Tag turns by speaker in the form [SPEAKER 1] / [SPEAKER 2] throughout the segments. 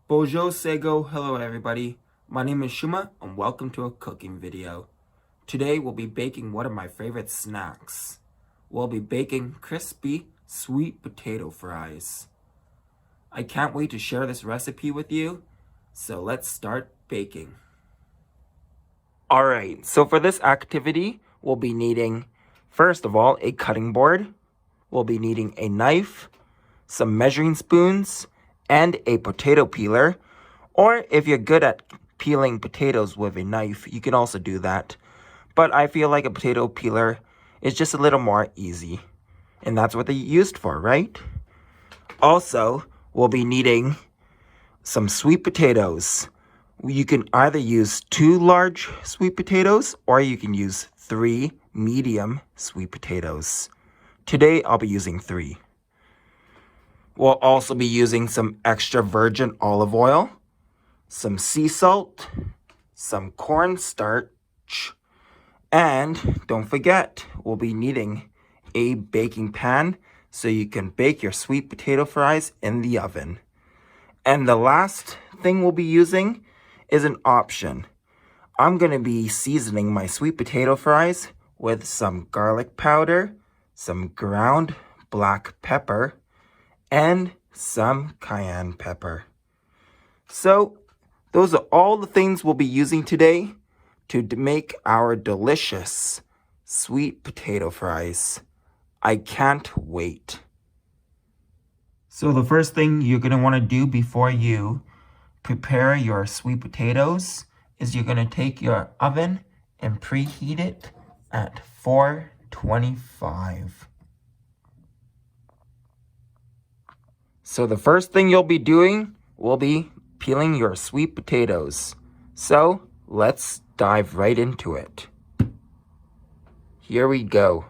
[SPEAKER 1] Bonjour, Sego. Hello, everybody. My name is Shuma, and welcome to a cooking video. Today, we'll be baking one of my favorite snacks. We'll be baking crispy sweet potato fries. I can't wait to share this recipe with you, so let's start baking. Alright, so for this activity, we'll be needing, first of all, a cutting board. We'll be needing a knife, some measuring spoons, and a potato peeler. Or if you're good at peeling potatoes with a knife, you can also do that. But I feel like a potato peeler is just a little more easy. And that's what they're used for, right? Also, we'll be needing some sweet potatoes. You can either use 2 large sweet potatoes or you can use 3 medium sweet potatoes. Today, I'll be using 3. We'll also be using some extra virgin olive oil, some sea salt, some cornstarch, and don't forget, we'll be needing a baking pan so you can bake your sweet potato fries in the oven. And the last thing we'll be using is an option. I'm going to be seasoning my sweet potato fries with some garlic powder, some ground black pepper, and some cayenne pepper. So, those are all the things we'll be using today to make our delicious sweet potato fries. I can't wait. So the first thing you're going to want to do before you prepare your sweet potatoes is you're going to take your oven and preheat it at 425. So the first thing you'll be doing will be peeling your sweet potatoes. So let's dive right into it. Here we go.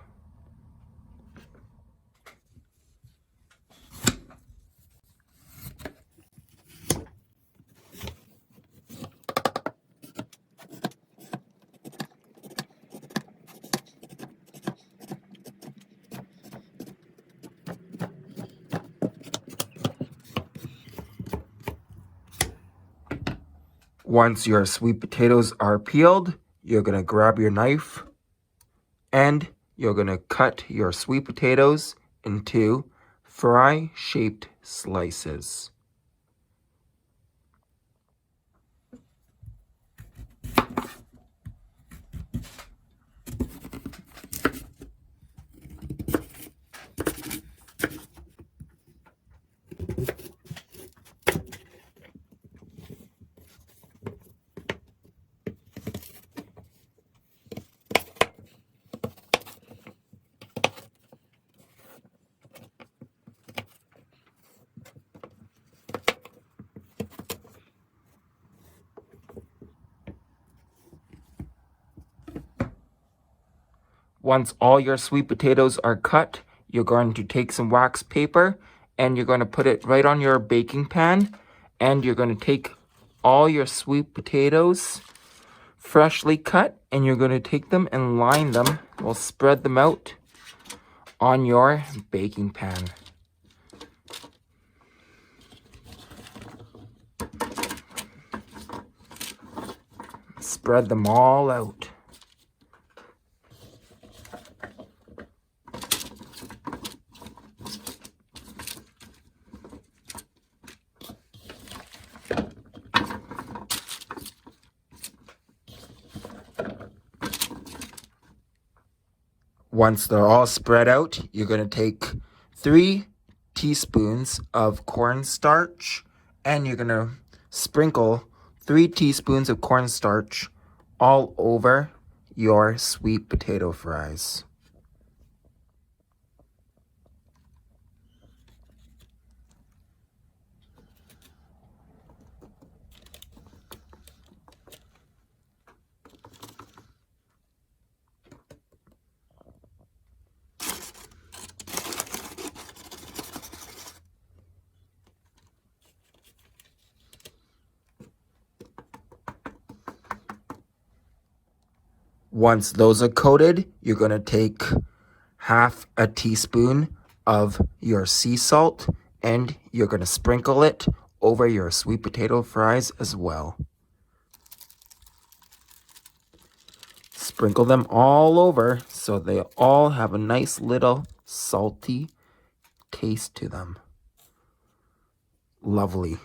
[SPEAKER 1] Once your sweet potatoes are peeled, you're going to grab your knife and you're going to cut your sweet potatoes into fry-shaped slices. Once all your sweet potatoes are cut, you're going to take some wax paper and you're going to put it right on your baking pan, and you're going to take all your sweet potatoes freshly cut and you're going to take them and line them. We'll spread them out on your baking pan. Spread them all out. Once they're all spread out, you're going to take 3 teaspoons of cornstarch and you're going to sprinkle 3 teaspoons of cornstarch all over your sweet potato fries. Once those are coated, you're going to take half a teaspoon of your sea salt and you're going to sprinkle it over your sweet potato fries as well. Sprinkle them all over so they all have a nice little salty taste to them. Lovely.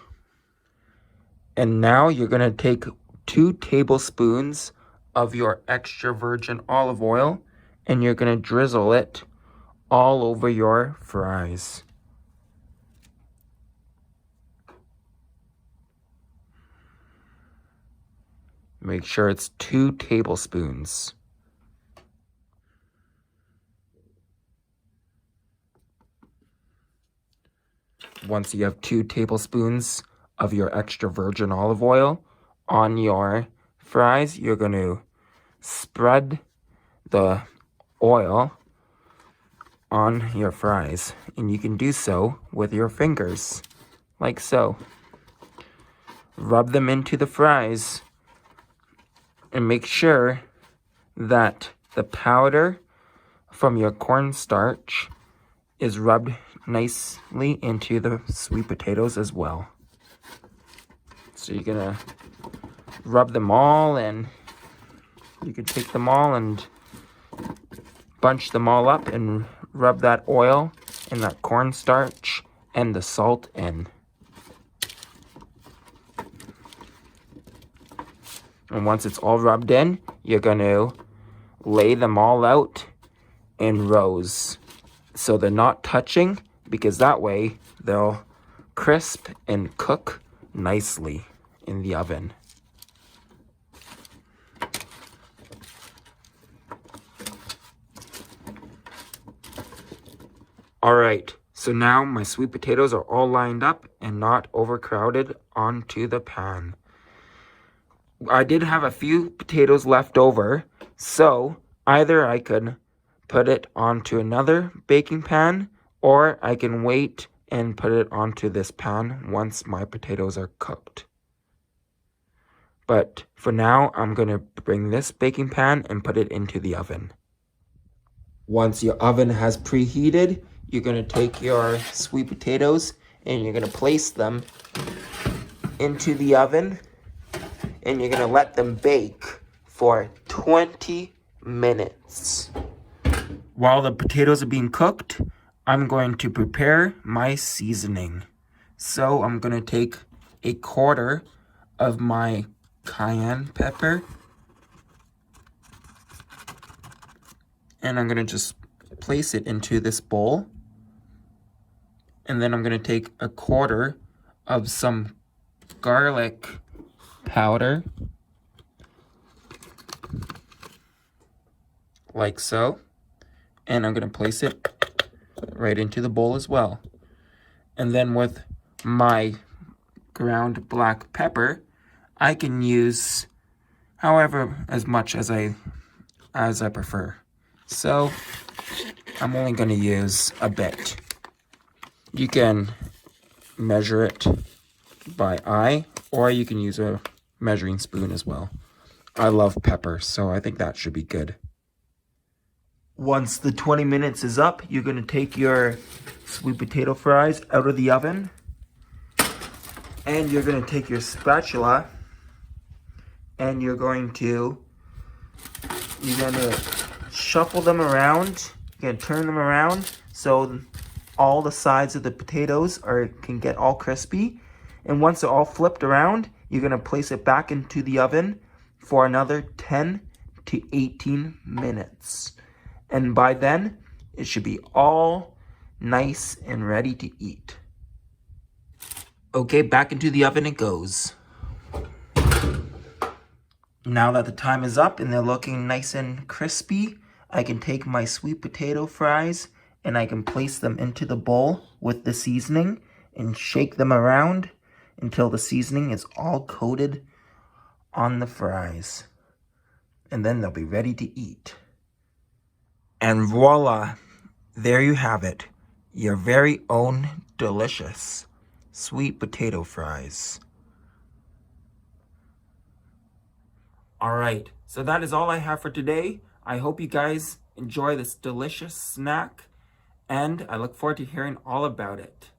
[SPEAKER 1] And now you're going to take 2 tablespoons of your extra virgin olive oil and you're going to drizzle it all over your fries. Make sure it's 2 tablespoons. Once you have 2 tablespoons of your extra virgin olive oil on your fries, you're going to spread the oil on your fries. And you can do so with your fingers, like so. Rub them into the fries. And make sure that the powder from your cornstarch is rubbed nicely into the sweet potatoes as well. So you're gonna rub them all in. You can take them all and bunch them all up and rub that oil and that cornstarch and the salt in. And once it's all rubbed in, you're going to lay them all out in rows so they're not touching, because that way they'll crisp and cook nicely in the oven. All right, so now my sweet potatoes are all lined up and not overcrowded onto the pan. I did have a few potatoes left over, so either I could put it onto another baking pan, or I can wait and put it onto this pan once my potatoes are cooked. But for now, I'm going to bring this baking pan and put it into the oven. Once your oven has preheated, you're going to take your sweet potatoes and you're going to place them into the oven. And you're going to let them bake for 20 minutes. While the potatoes are being cooked, I'm going to prepare my seasoning. So I'm going to take 1/4 of my cayenne pepper. And I'm going to just place it into this bowl. And then I'm going to take 1/4 of some garlic powder, like so, and I'm going to place it right into the bowl as well. And then with my ground black pepper, I can use however as much as I prefer. So I'm only going to use a bit. You can measure it by eye, or you can use a measuring spoon as well. I love pepper, so I think that should be good. Once the 20 minutes is up, you're going to take your sweet potato fries out of the oven, and you're going to take your spatula and you're going to shuffle them around. You're going to turn them around so all the sides of the potatoes can get all crispy. And once they're all flipped around, you're going to place it back into the oven for another 10 to 18 minutes. And by then, it should be all nice and ready to eat. Okay, back into the oven it goes. Now that the time is up and they're looking nice and crispy, I can take my sweet potato fries and I can place them into the bowl with the seasoning and shake them around until the seasoning is all coated on the fries. And then they'll be ready to eat. And voila, there you have it. Your very own delicious sweet potato fries. All right, so that is all I have for today. I hope you guys enjoy this delicious snack, and I look forward to hearing all about it.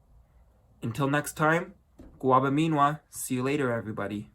[SPEAKER 1] Until next time, Guabaminwa. See you later, everybody.